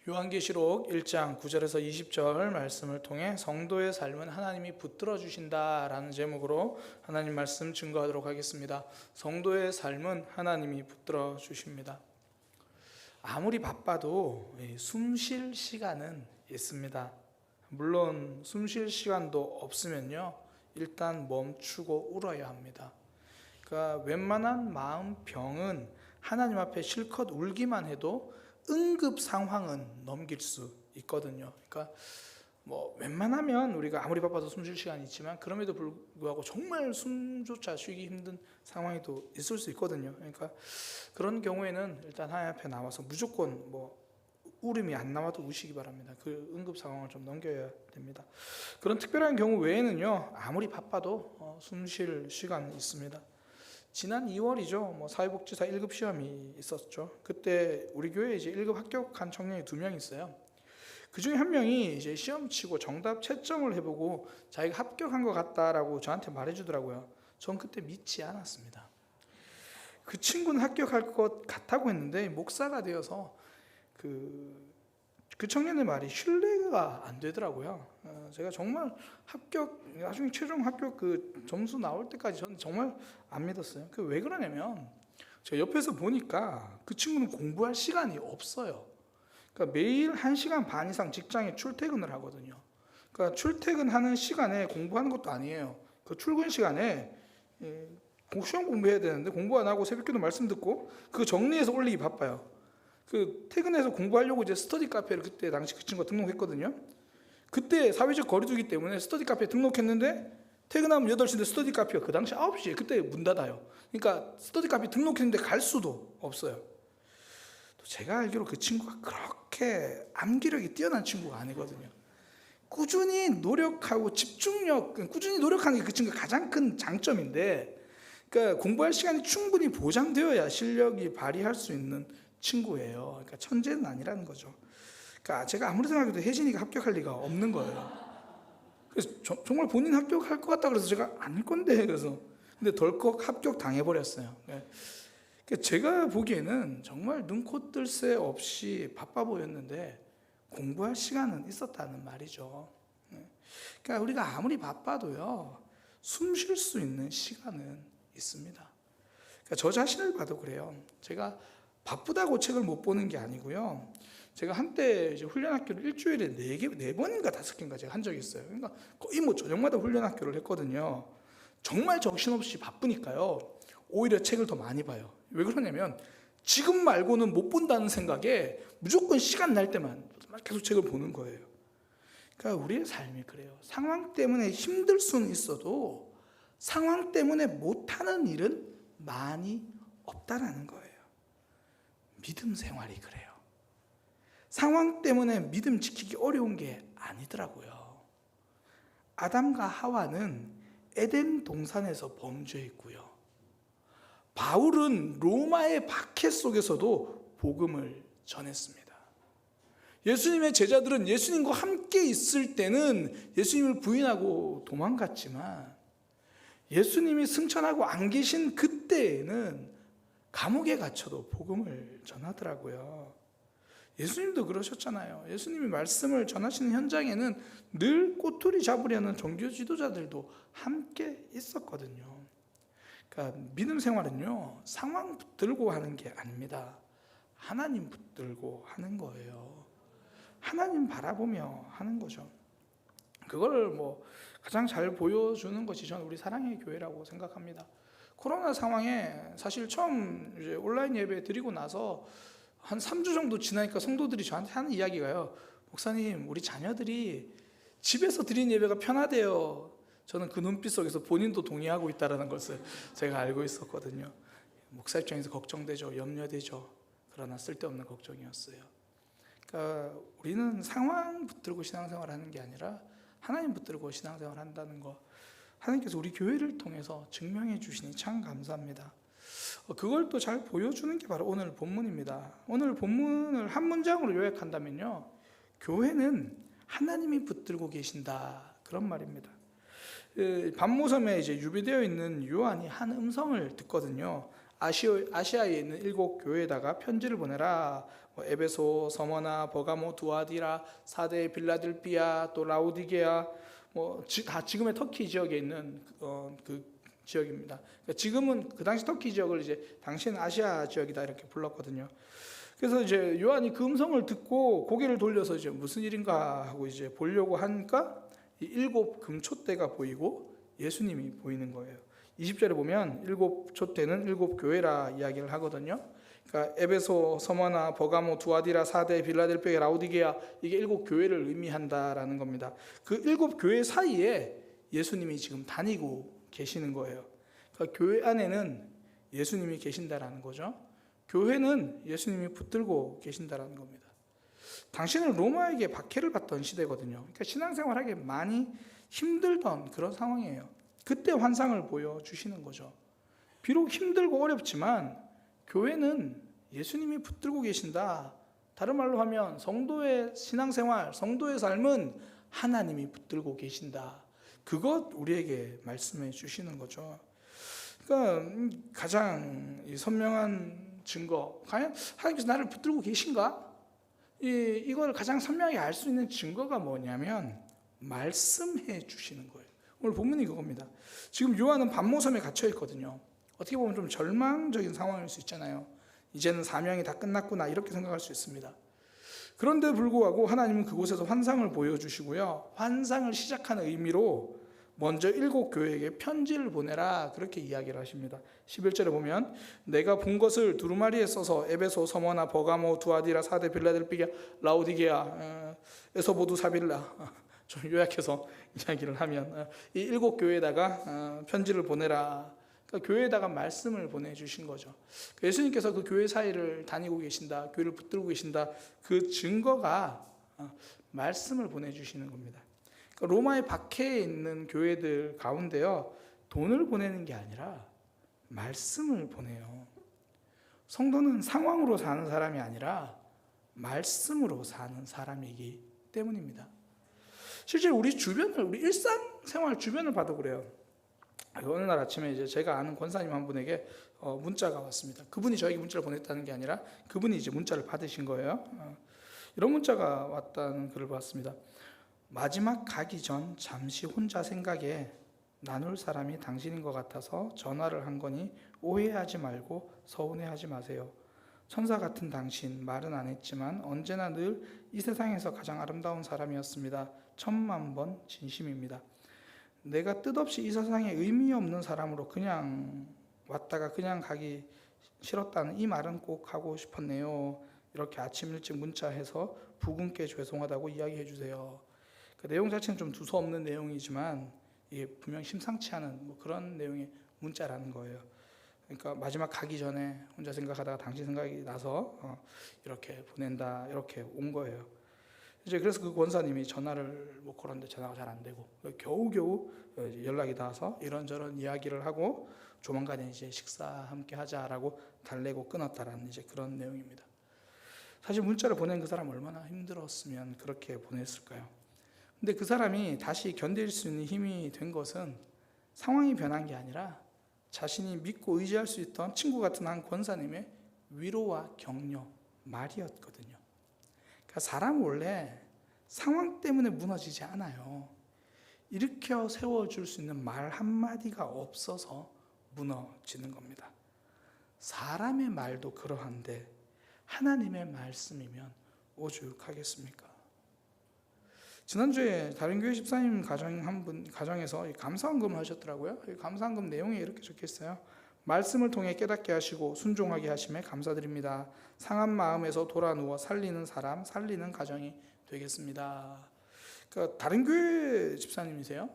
요한계시록 1장 9절에서 20절 말씀을 통해 성도의 삶은 하나님이 붙들어 주신다라는 제목으로 하나님 말씀 증거하도록 하겠습니다. 성도의 삶은 하나님이 붙들어 주십니다. 아무리 바빠도 숨 쉴 시간은 있습니다. 물론 숨 쉴 시간도 없으면요, 일단 멈추고 울어야 합니다. 그러니까 웬만한 마음 병은 하나님 앞에 실컷 울기만 해도 응급 상황은 넘길 수 있거든요. 그러니까 웬만하면 우리가 아무리 바빠도 숨 쉴 시간이 있지만 그럼에도 불구하고 정말 숨조차 쉬기 힘든 상황이 또 있을 수 있거든요. 그러니까 그런 경우에는 일단 하나님 앞에 나와서 무조건 울음이 안 나와도 우시기 바랍니다. 그 응급 상황을 좀 넘겨야 됩니다. 그런 특별한 경우 외에는요, 아무리 바빠도 숨 쉴 시간이 있습니다. 지난 2월이죠. 사회복지사 1급 시험이 있었죠. 그때 우리 교회에 이제 1급 합격한 청년이 2명 있어요. 그 중에 한 명이 이제 시험 치고 정답 채점을 해보고 자기가 합격한 것 같다라고 저한테 말해주더라고요. 전 그때 믿지 않았습니다. 그 친구는 합격할 것 같다고 했는데 목사가 되어서 그 청년의 말이 신뢰가 안 되더라고요. 제가 정말 나중에 최종 합격 그 점수 나올 때까지 저는 정말 안 믿었어요. 왜 그러냐면 제가 옆에서 보니까 그 친구는 공부할 시간이 없어요. 그러니까 매일 1시간 반 이상 직장에 출퇴근을 하거든요. 그러니까 출퇴근하는 시간에 공부하는 것도 아니에요. 그 출근 시간에 시험 공부해야 되는데 공부 안 하고 새벽기도 말씀 듣고 그거 정리해서 올리기 바빠요. 퇴근해서 공부하려고 이제 스터디 카페를 그때 당시 그 친구가 등록했거든요. 그때 사회적 거리두기 때문에 스터디 카페에 등록했는데 퇴근하면 8시인데 스터디 카페가 그 당시 9시에 그때 문 닫아요. 그러니까 스터디 카페 등록했는데 갈 수도 없어요. 또 제가 알기로 그 친구가 그렇게 암기력이 뛰어난 친구가 아니거든요. 꾸준히 노력하고 꾸준히 노력하는 게 그 친구가 가장 큰 장점인데, 그러니까 공부할 시간이 충분히 보장되어야 실력이 발휘할 수 있는 친구예요. 그러니까 천재는 아니라는 거죠. 그러니까 제가 아무리 생각해도 혜진이가 합격할 리가 없는 거예요. 그래서 정말 본인 합격할 것 같다 그래서 제가 아닐 건데 근데 덜컥 합격 당해버렸어요. 그러니까 제가 보기에는 정말 눈코 뜰 새 없이 바빠 보였는데 공부할 시간은 있었다는 말이죠. 그러니까 우리가 아무리 바빠도요, 숨 쉴 수 있는 시간은 있습니다. 그러니까 저 자신을 봐도 그래요. 제가 바쁘다고 책을 못 보는 게 아니고요. 제가 한때 이제 훈련학교를 일주일에 4번인가 5개인가 제가 한 적이 있어요. 그러니까 거의 저녁마다 훈련학교를 했거든요. 정말 정신없이 바쁘니까요, 오히려 책을 더 많이 봐요. 왜 그러냐면 지금 말고는 못 본다는 생각에 무조건 시간 날 때만 계속 책을 보는 거예요. 그러니까 우리의 삶이 그래요. 상황 때문에 힘들 수는 있어도 상황 때문에 못하는 일은 많이 없다라는 거예요. 믿음 생활이 그래요. 상황 때문에 믿음 지키기 어려운 게 아니더라고요. 아담과 하와는 에덴 동산에서 범죄했고요. 바울은 로마의 박해 속에서도 복음을 전했습니다. 예수님의 제자들은 예수님과 함께 있을 때는 예수님을 부인하고 도망갔지만 예수님이 승천하고 안 계신 그때에는 감옥에 갇혀도 복음을 전하더라고요. 예수님도 그러셨잖아요. 예수님이 말씀을 전하시는 현장에는 늘 꼬투리 잡으려는 종교 지도자들도 함께 있었거든요. 그러니까 믿음 생활은요, 상황 붙들고 하는 게 아닙니다. 하나님 붙들고 하는 거예요. 하나님 바라보며 하는 거죠. 그걸 가장 잘 보여주는 것이 저는 우리 사랑의 교회라고 생각합니다. 코로나 상황에 사실 처음 이제 온라인 예배 드리고 나서 한 3주 정도 지나니까 성도들이 저한테 하는 이야기가요, 목사님, 우리 자녀들이 집에서 드리는 예배가 편하대요. 저는 그 눈빛 속에서 본인도 동의하고 있다는 것을 제가 알고 있었거든요. 목사 입장에서 걱정되죠. 염려되죠. 그러나 쓸데없는 걱정이었어요. 그러니까 우리는 상황 붙들고 신앙생활을 하는 게 아니라 하나님 붙들고 신앙생활을 한다는 거, 하나님께서 우리 교회를 통해서 증명해 주시니 참 감사합니다. 그걸 또 잘 보여주는 게 바로 오늘 본문입니다. 오늘 본문을 한 문장으로 요약한다면요, 교회는 하나님이 붙들고 계신다, 그런 말입니다. 반모섬에 이제 유배되어 있는 요한이 한 음성을 듣거든요. 아시아에 있는 7교회에다가 편지를 보내라. 뭐 에베소, 서머나, 버가모, 두아디라, 사데, 빌라델피아, 또 라우디게아, 뭐 다 지금의 터키 지역에 있는 그 지역입니다. 그러니까 지금은 그 당시 터키 지역을 이제 당시에는 아시아 지역이다 이렇게 불렀거든요. 그래서 이제 요한이 그 음성을 듣고 고개를 돌려서 이제 무슨 일인가 하고 이제 보려고 하니까 이 7금촛대가 보이고 예수님이 보이는 거예요. 20절에 보면 7촛대는 7교회라 이야기를 하거든요. 그러니까 에베소, 서머나, 버가모, 두아디라, 사데, 빌라델피아, 라우디게아, 이게 7교회를 의미한다라는 겁니다. 그 7교회 사이에 예수님이 지금 다니고 계시는 거예요. 그러니까 교회 안에는 예수님이 계신다라는 거죠. 교회는 예수님이 붙들고 계신다라는 겁니다. 당시는 로마에게 박해를 받던 시대거든요. 그러니까 신앙생활하기 많이 힘들던 그런 상황이에요. 그때 환상을 보여주시는 거죠. 비록 힘들고 어렵지만 교회는 예수님이 붙들고 계신다. 다른 말로 하면 성도의 신앙생활, 성도의 삶은 하나님이 붙들고 계신다. 그것 우리에게 말씀해 주시는 거죠. 그러니까 가장 선명한 증거, 과연 하나님께서 나를 붙들고 계신가? 이걸 가장 선명하게 알 수 있는 증거가 뭐냐면 말씀해 주시는 거예요. 오늘 본문이 그겁니다. 지금 요한은 반모섬에 갇혀 있거든요. 어떻게 보면 좀 절망적인 상황일 수 있잖아요. 이제는 사명이 다 끝났구나 이렇게 생각할 수 있습니다. 그런데 불구하고 하나님은 그곳에서 환상을 보여주시고요. 환상을 시작하는 의미로 먼저 7교회에게 편지를 보내라 그렇게 이야기를 하십니다. 11절에 보면 내가 본 것을 두루마리에 써서 에베소, 서머나, 버가모, 두아디라, 사데, 빌라델피아, 라우디게아, 에소보두, 사빌라 좀 요약해서 이야기를 하면 이 7교회에다가 편지를 보내라. 그러니까 교회에다가 말씀을 보내주신 거죠. 예수님께서 그 교회 사이를 다니고 계신다, 교회를 붙들고 계신다, 그 증거가 말씀을 보내주시는 겁니다. 그러니까 로마의 박해에 있는 교회들 가운데요, 돈을 보내는 게 아니라 말씀을 보내요. 성도는 상황으로 사는 사람이 아니라 말씀으로 사는 사람이기 때문입니다. 실제로 우리 주변을, 우리 일상생활 주변을 봐도 그래요. 어느 날 아침에 이제 제가 아는 권사님 한 분에게 문자가 왔습니다. 그분이 저에게 문자를 보냈다는 게 아니라 그분이 이제 문자를 받으신 거예요. 이런 문자가 왔다는 글을 봤습니다. 마지막 가기 전 잠시 혼자 생각에 나눌 사람이 당신인 것 같아서 전화를 한 거니 오해하지 말고 서운해하지 마세요. 천사 같은 당신, 말은 안 했지만 언제나 늘 이 세상에서 가장 아름다운 사람이었습니다. 10,000,000번 진심입니다. 내가 뜻없이 이 세상에 의미 없는 사람으로 그냥 왔다가 그냥 가기 싫었다는 이 말은 꼭 하고 싶었네요. 이렇게 아침 일찍 문자해서 부군께 죄송하다고 이야기해 주세요. 그 내용 자체는 좀 두서없는 내용이지만 이게 분명 심상치 않은 뭐 그런 내용의 문자라는 거예요. 그러니까 마지막 가기 전에 혼자 생각하다가 당신 생각이 나서 이렇게 보낸다, 이렇게 온 거예요. 이제 그래서 그 권사님이 전화를 못 걸었는데 전화가 잘 안 되고 겨우겨우 연락이 닿아서 이런저런 이야기를 하고 조만간에 이제 식사 함께 하자라고 달래고 끊었다라는 이제 그런 내용입니다. 사실 문자를 보낸 그 사람 얼마나 힘들었으면 그렇게 보냈을까요? 근데 그 사람이 다시 견딜 수 있는 힘이 된 것은 상황이 변한 게 아니라 자신이 믿고 의지할 수 있던 친구 같은 한 권사님의 위로와 격려, 말이었거든요. 그러니까 사람 원래 상황 때문에 무너지지 않아요. 일으켜 세워줄 수 있는 말 한마디가 없어서 무너지는 겁니다. 사람의 말도 그러한데 하나님의 말씀이면 오죽하겠습니까? 지난주에 다른 교회 집사님 가정에서 감사헌금을 하셨더라고요. 감사헌금 내용에 이렇게 적혀있어요. 말씀을 통해 깨닫게 하시고 순종하게 하심에 감사드립니다. 상한 마음에서 돌아 누워 살리는 사람, 살리는 가정이 되겠습니다. 그러니까 다른 교회 집사님이세요.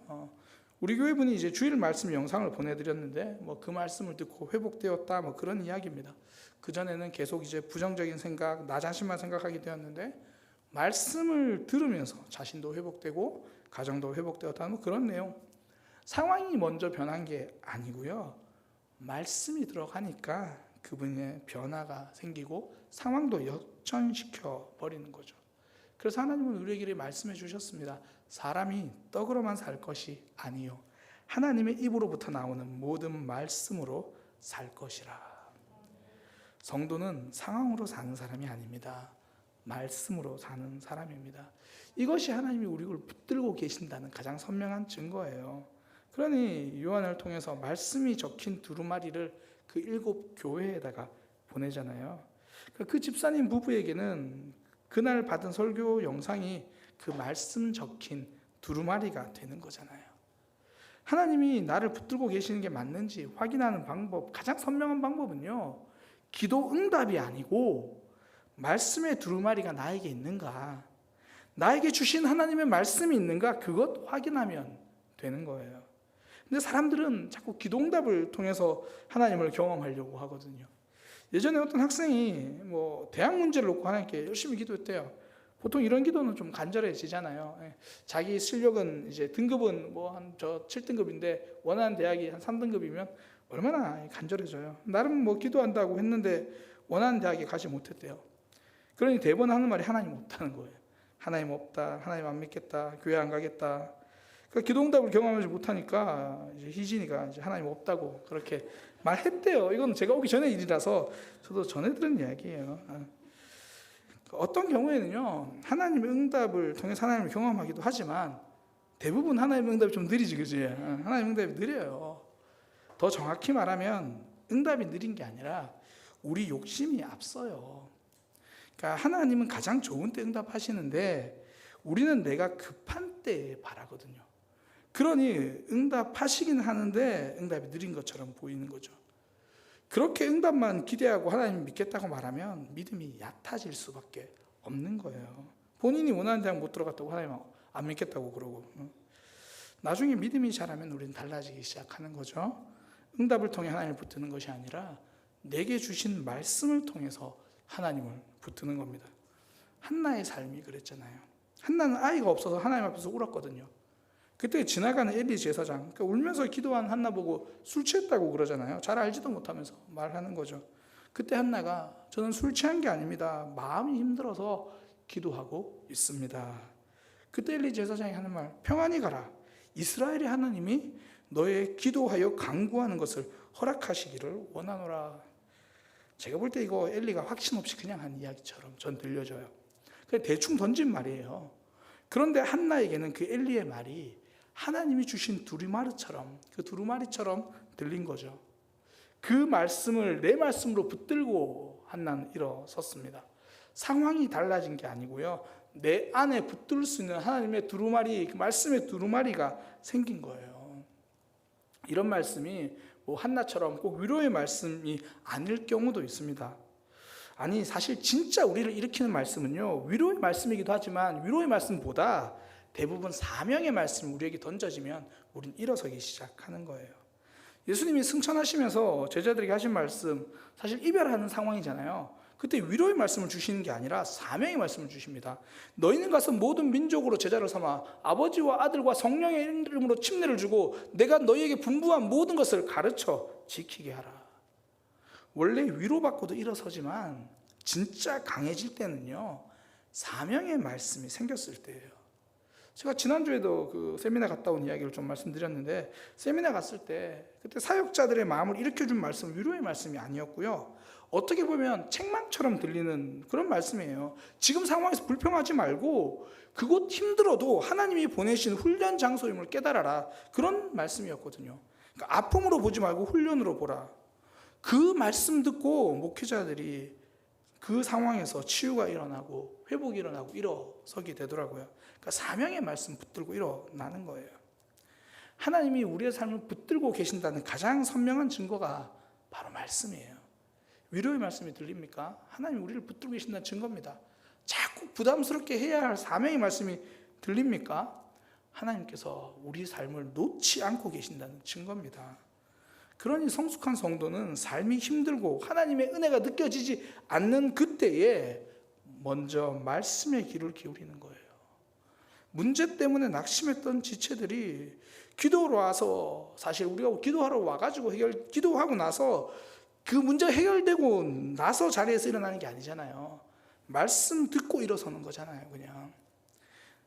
우리 교회 분이 이제 주일 말씀 영상을 보내드렸는데 뭐 그 말씀을 듣고 회복되었다 뭐 그런 이야기입니다. 그 전에는 계속 이제 부정적인 생각, 나 자신만 생각하게 되었는데 말씀을 들으면서 자신도 회복되고 가정도 회복되었다는 뭐 그런 내용. 상황이 먼저 변한 게 아니고요. 말씀이 들어가니까 그분의 변화가 생기고 상황도 역전시켜 버리는 거죠. 그래서 하나님은 우리에게 말씀해 주셨습니다. 사람이 떡으로만 살 것이 아니요 하나님의 입으로부터 나오는 모든 말씀으로 살 것이라. 성도는 상황으로 사는 사람이 아닙니다. 말씀으로 사는 사람입니다. 이것이 하나님이 우리를 붙들고 계신다는 가장 선명한 증거예요. 그러니 요한을 통해서 말씀이 적힌 두루마리를 그 7 교회에다가 보내잖아요. 그 집사님 부부에게는 그날 받은 설교 영상이 그 말씀 적힌 두루마리가 되는 거잖아요. 하나님이 나를 붙들고 계시는 게 맞는지 확인하는 방법, 가장 선명한 방법은요, 기도 응답이 아니고 말씀의 두루마리가 나에게 있는가, 나에게 주신 하나님의 말씀이 있는가, 그것 확인하면 되는 거예요. 근데 사람들은 자꾸 기도 응답을 통해서 하나님을 경험하려고 하거든요. 예전에 어떤 학생이 대학 문제를 놓고 하나님께 열심히 기도했대요. 보통 이런 기도는 좀 간절해지잖아요. 자기 실력은 이제 등급은 한 7등급인데 원하는 대학이 한 3등급이면 얼마나 간절해져요. 나름 기도한다고 했는데 원하는 대학에 가지 못했대요. 그러니 대번 하는 말이 하나님 없다는 거예요. 하나님 없다, 하나님 안 믿겠다, 교회 안 가겠다. 그러니까 기도응답을 경험하지 못하니까 이제 희진이가 이제 하나님 없다고 그렇게 말했대요. 이건 제가 오기 전의 일이라서 저도 전해 들은 이야기예요. 어떤 경우에는요, 하나님의 응답을 통해서 하나님을 경험하기도 하지만 대부분 하나님의 응답이 좀 느리지, 그지? 하나님의 응답이 느려요. 더 정확히 말하면 응답이 느린 게 아니라 우리 욕심이 앞서요. 그러니까 하나님은 가장 좋은 때 응답하시는데 우리는 내가 급한 때에 바라거든요. 그러니 응답하시긴 하는데 응답이 느린 것처럼 보이는 거죠. 그렇게 응답만 기대하고 하나님 믿겠다고 말하면 믿음이 얕아질 수밖에 없는 거예요. 본인이 원하는 대학 못 들어갔다고 하나님 안 믿겠다고 그러고, 나중에 믿음이 자라면 우리는 달라지기 시작하는 거죠. 응답을 통해 하나님을 붙드는 것이 아니라 내게 주신 말씀을 통해서 하나님을 붙드는 겁니다. 한나의 삶이 그랬잖아요. 한나는 아이가 없어서 하나님 앞에서 울었거든요. 그때 지나가는 엘리 제사장, 그러니까 울면서 기도한 한나 보고 술 취했다고 그러잖아요. 잘 알지도 못하면서 말하는 거죠. 그때 한나가 저는 술 취한 게 아닙니다, 마음이 힘들어서 기도하고 있습니다. 그때 엘리 제사장이 하는 말, 평안히 가라. 이스라엘의 하나님이 너의 기도하여 간구하는 것을 허락하시기를 원하노라. 제가 볼 때 이거 엘리가 확신 없이 그냥 한 이야기처럼 전 들려져요. 그냥 대충 던진 말이에요. 그런데 한나에게는 그 엘리의 말이 하나님이 주신 두루마리처럼, 그 두루마리처럼 들린 거죠. 그 말씀을 내 말씀으로 붙들고 한나는 일어섰습니다. 상황이 달라진 게 아니고요, 내 안에 붙들 수 있는 하나님의 두루마리, 그 말씀의 두루마리가 생긴 거예요. 이런 말씀이 한나처럼 꼭 위로의 말씀이 아닐 경우도 있습니다. 아니, 사실 진짜 우리를 일으키는 말씀은요, 위로의 말씀이기도 하지만 위로의 말씀보다 대부분 사명의 말씀이 우리에게 던져지면 우린 일어서기 시작하는 거예요. 예수님이 승천하시면서 제자들에게 하신 말씀, 사실 이별하는 상황이잖아요. 그때 위로의 말씀을 주시는 게 아니라 사명의 말씀을 주십니다. 너희는 가서 모든 민족으로 제자를 삼아 아버지와 아들과 성령의 이름으로 침례를 주고 내가 너희에게 분부한 모든 것을 가르쳐 지키게 하라. 원래 위로받고도 일어서지만 진짜 강해질 때는요, 사명의 말씀이 생겼을 때예요. 제가 지난주에도 그 세미나 갔다 온 이야기를 좀 말씀드렸는데, 세미나 갔을 때 그때 사역자들의 마음을 일으켜준 말씀, 위로의 말씀이 아니었고요, 어떻게 보면 책망처럼 들리는 그런 말씀이에요. 지금 상황에서 불평하지 말고 그곳 힘들어도 하나님이 보내신 훈련 장소임을 깨달아라, 그런 말씀이었거든요. 그러니까 아픔으로 보지 말고 훈련으로 보라. 그 말씀 듣고 목회자들이 그 상황에서 치유가 일어나고 회복이 일어나고 일어서게 되더라고요. 그러니까 사명의 말씀 붙들고 일어나는 거예요. 하나님이 우리의 삶을 붙들고 계신다는 가장 선명한 증거가 바로 말씀이에요. 위로의 말씀이 들립니까? 하나님 우리를 붙들고 계신다는 증거입니다. 자꾸 부담스럽게 해야 할 사명의 말씀이 들립니까? 하나님께서 우리 삶을 놓지 않고 계신다는 증거입니다. 그러니 성숙한 성도는 삶이 힘들고 하나님의 은혜가 느껴지지 않는 그때에 먼저 말씀의 귀를 기울이는 거예요. 문제 때문에 낙심했던 지체들이 기도로 와서, 사실 우리가 기도하러 와가지고 기도하고 나서 그 문제가 해결되고 나서 자리에서 일어나는 게 아니잖아요. 말씀 듣고 일어서는 거잖아요. 그냥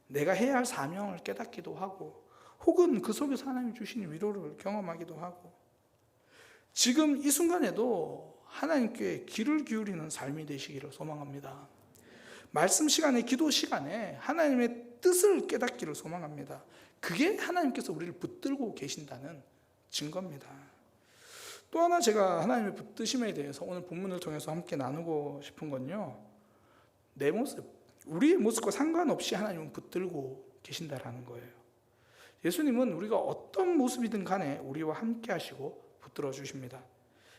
내가 해야 할 사명을 깨닫기도 하고, 혹은 그 속에서 하나님이 주신 위로를 경험하기도 하고, 지금 이 순간에도 하나님께 귀를 기울이는 삶이 되시기를 소망합니다. 말씀 시간에, 기도 시간에 하나님의 뜻을 깨닫기를 소망합니다. 그게 하나님께서 우리를 붙들고 계신다는 증거입니다. 또 하나 제가 하나님의 붙드심에 대해서 오늘 본문을 통해서 함께 나누고 싶은 건요, 내 모습, 우리의 모습과 상관없이 하나님은 붙들고 계신다라는 거예요. 예수님은 우리가 어떤 모습이든 간에 우리와 함께 하시고 붙들어 주십니다.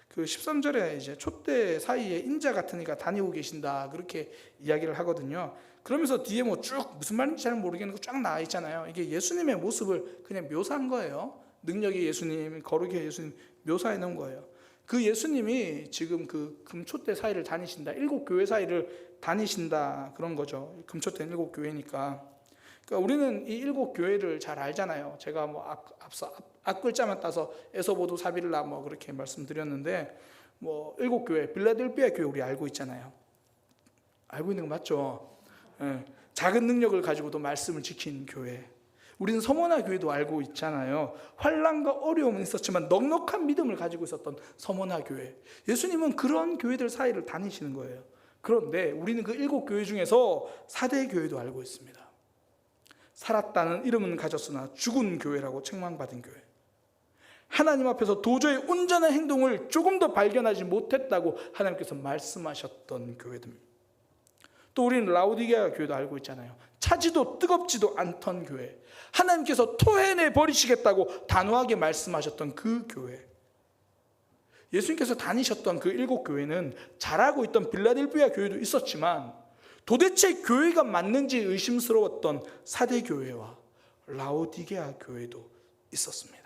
그 13절에 이제 촛대 사이에 인자 같은 이가 다니고 계신다, 그렇게 이야기를 하거든요. 그러면서 뒤에 뭐 쭉 무슨 말인지 잘 모르겠는 거 쫙 나와 있잖아요. 이게 예수님의 모습을 그냥 묘사한 거예요. 능력의 예수님, 거룩의 예수님 묘사해 놓은 거예요. 그 예수님이 지금 그 금촛대 사이를 다니신다, 7교회 사이를 다니신다, 그런 거죠. 금촛대는 7교회니까. 그러니까 우리는 이 7교회를 잘 알잖아요. 제가 뭐 앞서 앞글자만 따서 에소보두 사빌라 뭐 그렇게 말씀드렸는데, 뭐 7교회, 빌라델피아 교회 우리 알고 있잖아요. 알고 있는 거 맞죠? 예. 작은 능력을 가지고도 말씀을 지킨 교회. 우리는 서머나 교회도 알고 있잖아요. 환난과 어려움은 있었지만 넉넉한 믿음을 가지고 있었던 서머나 교회. 예수님은 그런 교회들 사이를 다니시는 거예요. 그런데 우리는 그 7교회 중에서 4대 교회도 알고 있습니다. 살았다는 이름은 가졌으나 죽은 교회라고 책망받은 교회. 하나님 앞에서 도저히 온전한 행동을 조금 더 발견하지 못했다고 하나님께서 말씀하셨던 교회들. 또 우리는 라오디게아 교회도 알고 있잖아요. 차지도 뜨겁지도 않던 교회. 하나님께서 토해내 버리시겠다고 단호하게 말씀하셨던 그 교회. 예수님께서 다니셨던 그 7교회는 잘하고 있던 빌라델피아 교회도 있었지만 도대체 교회가 맞는지 의심스러웠던 4대 교회와 라오디게아 교회도 있었습니다.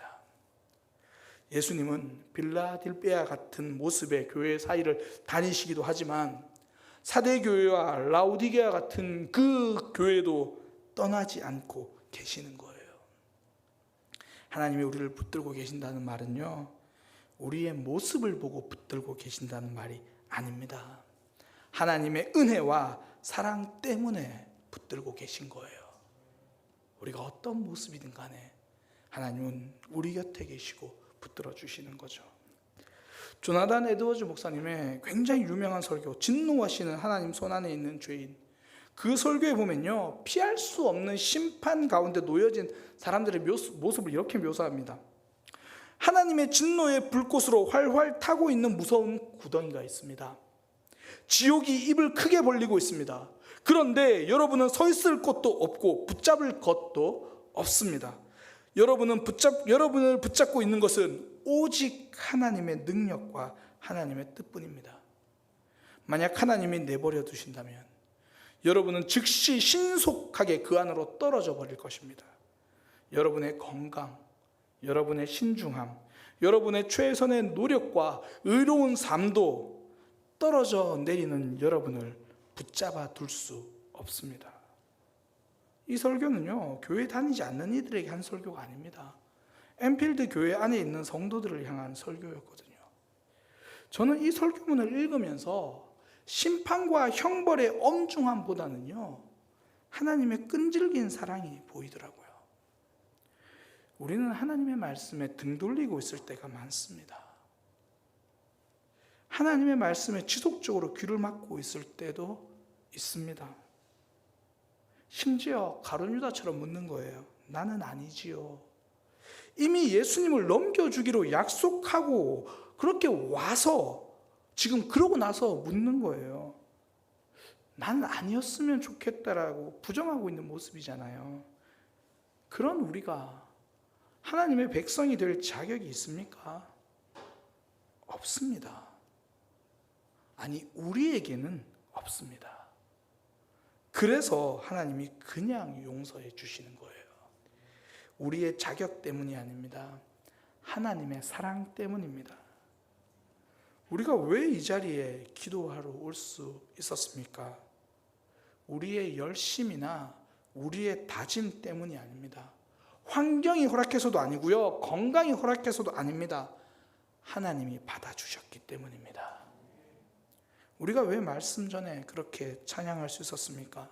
예수님은 빌라델피아 같은 모습의 교회 사이를 다니시기도 하지만 4대 교회와 라오디게아 같은 그 교회도 떠나지 않고 계시는 거예요. 하나님이 우리를 붙들고 계신다는 말은요, 우리의 모습을 보고 붙들고 계신다는 말이 아닙니다. 하나님의 은혜와 사랑 때문에 붙들고 계신 거예요. 우리가 어떤 모습이든 간에 하나님은 우리 곁에 계시고 붙들어 주시는 거죠. 조나단 에드워즈 목사님의 굉장히 유명한 설교, 진노하시는 하나님 손안에 있는 죄인, 그 설교에 보면요, 피할 수 없는 심판 가운데 놓여진 사람들의 모습을 이렇게 묘사합니다. 하나님의 진노의 불꽃으로 활활 타고 있는 무서운 구덩이가 있습니다. 지옥이 입을 크게 벌리고 있습니다. 그런데 여러분은 서 있을 곳도 없고 붙잡을 것도 없습니다. 여러분을 붙잡고 있는 것은 오직 하나님의 능력과 하나님의 뜻뿐입니다. 만약 하나님이 내버려 두신다면 여러분은 즉시 신속하게 그 안으로 떨어져 버릴 것입니다. 여러분의 건강, 여러분의 신중함, 여러분의 최선의 노력과 의로운 삶도 떨어져 내리는 여러분을 붙잡아 둘 수 없습니다. 이 설교는요, 교회 다니지 않는 이들에게 한 설교가 아닙니다. 엠필드 교회 안에 있는 성도들을 향한 설교였거든요. 저는 이 설교문을 읽으면서 심판과 형벌의 엄중함보다는요, 하나님의 끈질긴 사랑이 보이더라고요. 우리는 하나님의 말씀에 등 돌리고 있을 때가 많습니다. 하나님의 말씀에 지속적으로 귀를 막고 있을 때도 있습니다. 심지어 가룟 유다처럼 묻는 거예요. 나는 아니지요. 이미 예수님을 넘겨주기로 약속하고 그렇게 와서 지금 그러고 나서 묻는 거예요. 나는 아니었으면 좋겠다라고 부정하고 있는 모습이잖아요. 그런 우리가 하나님의 백성이 될 자격이 있습니까? 없습니다. 아니, 우리에게는 없습니다. 그래서 하나님이 그냥 용서해 주시는 거예요. 우리의 자격 때문이 아닙니다. 하나님의 사랑 때문입니다. 우리가 왜 이 자리에 기도하러 올 수 있었습니까? 우리의 열심이나 우리의 다짐 때문이 아닙니다. 환경이 허락해서도 아니고요, 건강이 허락해서도 아닙니다. 하나님이 받아주셨기 때문입니다. 우리가 왜 말씀 전에 그렇게 찬양할 수 있었습니까?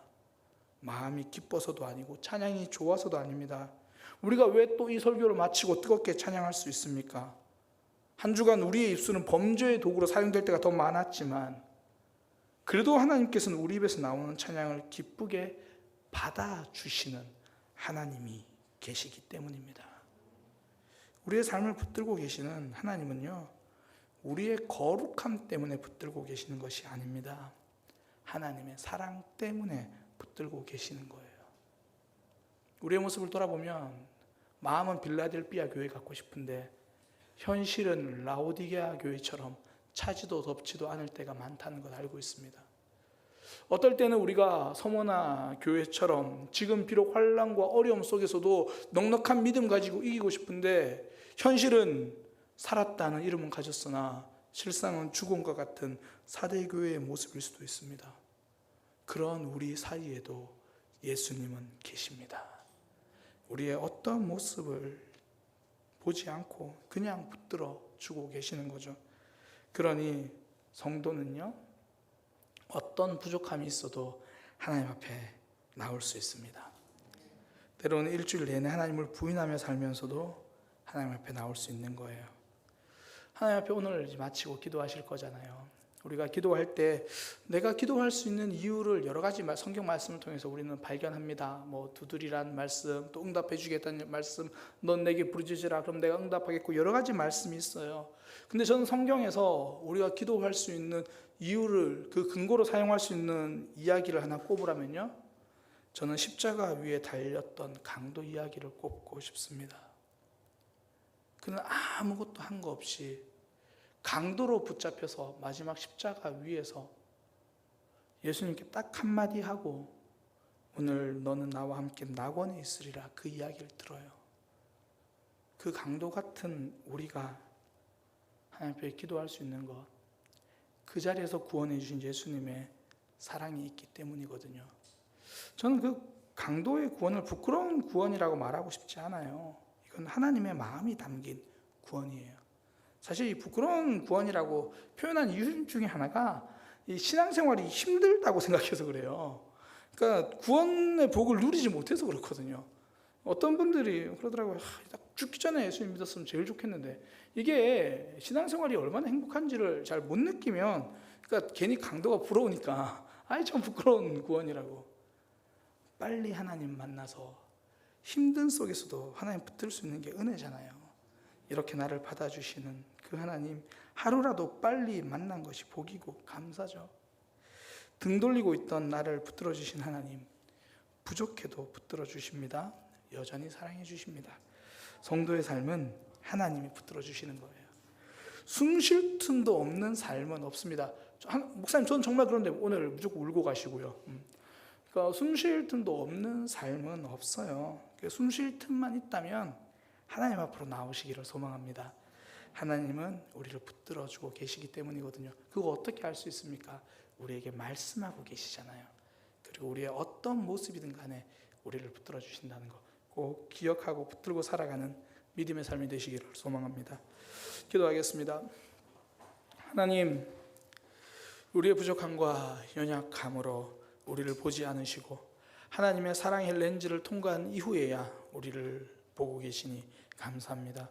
마음이 기뻐서도 아니고 찬양이 좋아서도 아닙니다. 우리가 왜 또 이 설교를 마치고 뜨겁게 찬양할 수 있습니까? 한 주간 우리의 입술은 범죄의 도구로 사용될 때가 더 많았지만 그래도 하나님께서는 우리 입에서 나오는 찬양을 기쁘게 받아주시는 하나님이 계시기 때문입니다. 우리의 삶을 붙들고 계시는 하나님은요, 우리의 거룩함 때문에 붙들고 계시는 것이 아닙니다. 하나님의 사랑 때문에 붙들고 계시는 거예요. 우리의 모습을 돌아보면 마음은 빌라델비아 교회 갖고 싶은데 현실은 라오디게아 교회처럼 차지도 덥지도 않을 때가 많다는 걸 알고 있습니다. 어떨 때는 우리가 서머나 교회처럼 지금 비록 환난과 어려움 속에서도 넉넉한 믿음 가지고 이기고 싶은데 현실은 살았다는 이름은 가졌으나 실상은 죽음과 같은 사대교회의 모습일 수도 있습니다. 그런 우리 사이에도 예수님은 계십니다. 우리의 어떤 모습을 보지 않고 그냥 붙들어 주고 계시는 거죠. 그러니 성도는요, 어떤 부족함이 있어도 하나님 앞에 나올 수 있습니다. 때로는 일주일 내내 하나님을 부인하며 살면서도 하나님 앞에 나올 수 있는 거예요. 하나님 앞에 오늘 마치고 기도하실 거잖아요. 우리가 기도할 때 내가 기도할 수 있는 이유를 여러 가지 성경 말씀을 통해서 우리는 발견합니다. 두드리란 말씀, 또 응답해 주겠다는 말씀, 넌 내게 부르짖으라 그럼 내가 응답하겠고, 여러 가지 말씀이 있어요. 근데 저는 성경에서 우리가 기도할 수 있는 이유를 그 근거로 사용할 수 있는 이야기를 하나 꼽으라면요, 저는 십자가 위에 달렸던 강도 이야기를 꼽고 싶습니다. 그는 아무것도 한 거 없이 강도로 붙잡혀서 마지막 십자가 위에서 예수님께 딱 한마디 하고 오늘 너는 나와 함께 낙원에 있으리라, 그 이야기를 들어요. 그 강도 같은 우리가 하나님 앞에 기도할 수 있는 것, 그 자리에서 구원해 주신 예수님의 사랑이 있기 때문이거든요. 저는 그 강도의 구원을 부끄러운 구원이라고 말하고 싶지 않아요. 이건 하나님의 마음이 담긴 구원이에요. 사실 이 부끄러운 구원이라고 표현한 이유 중에 하나가 이 신앙생활이 힘들다고 생각해서 그래요. 그러니까 구원의 복을 누리지 못해서 그렇거든요. 어떤 분들이 그러더라고요. 죽기 전에 예수님 믿었으면 제일 좋겠는데, 이게 신앙생활이 얼마나 행복한지를 잘 못 느끼면, 그러니까 괜히 강도가 부러우니까 참 부끄러운 구원이라고. 빨리 하나님 만나서 힘든 속에서도 하나님 붙들 수 있는 게 은혜잖아요. 이렇게 나를 받아주시는 그 하나님, 하루라도 빨리 만난 것이 복이고 감사죠. 등 돌리고 있던 나를 붙들어 주신 하나님, 부족해도 붙들어 주십니다. 여전히 사랑해 주십니다. 성도의 삶은 하나님이 붙들어 주시는 거예요. 숨 쉴 틈도 없는 삶은 없습니다. 목사님, 저는 정말 그런데 오늘 무조건 울고 가시고요. 그러니까 숨 쉴 틈도 없는 삶은 없어요. 숨 쉴 틈만 있다면 하나님 앞으로 나오시기를 소망합니다. 하나님은 우리를 붙들어주고 계시기 때문이거든요. 그거 어떻게 알 수 있습니까? 우리에게 말씀하고 계시잖아요. 그리고 우리의 어떤 모습이든 간에 우리를 붙들어 주신다는 거 꼭 기억하고 붙들고 살아가는 믿음의 삶이 되시기를 소망합니다. 기도하겠습니다. 하나님, 우리의 부족함과 연약함으로 우리를 보지 않으시고 하나님의 사랑의 렌즈를 통과한 이후에야 우리를 보고 계시니 감사합니다.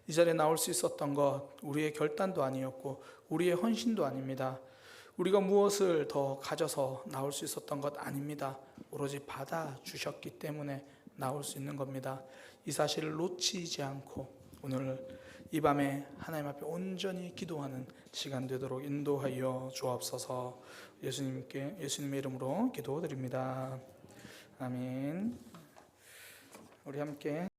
이 자리에 나올 수 있었던 것 우리의 결단도 아니었고 우리의 헌신도 아닙니다. 우리가 무엇을 더 가져서 나올 수 있었던 것 아닙니다. 오로지 받아주셨기 때문에 나올 수 있는 겁니다. 이 사실을 놓치지 않고 오늘 이 밤에 하나님 앞에 온전히 기도하는 시간 되도록 인도하여 주옵소서. 예수님의 이름으로 기도드립니다. 아멘. 우리 함께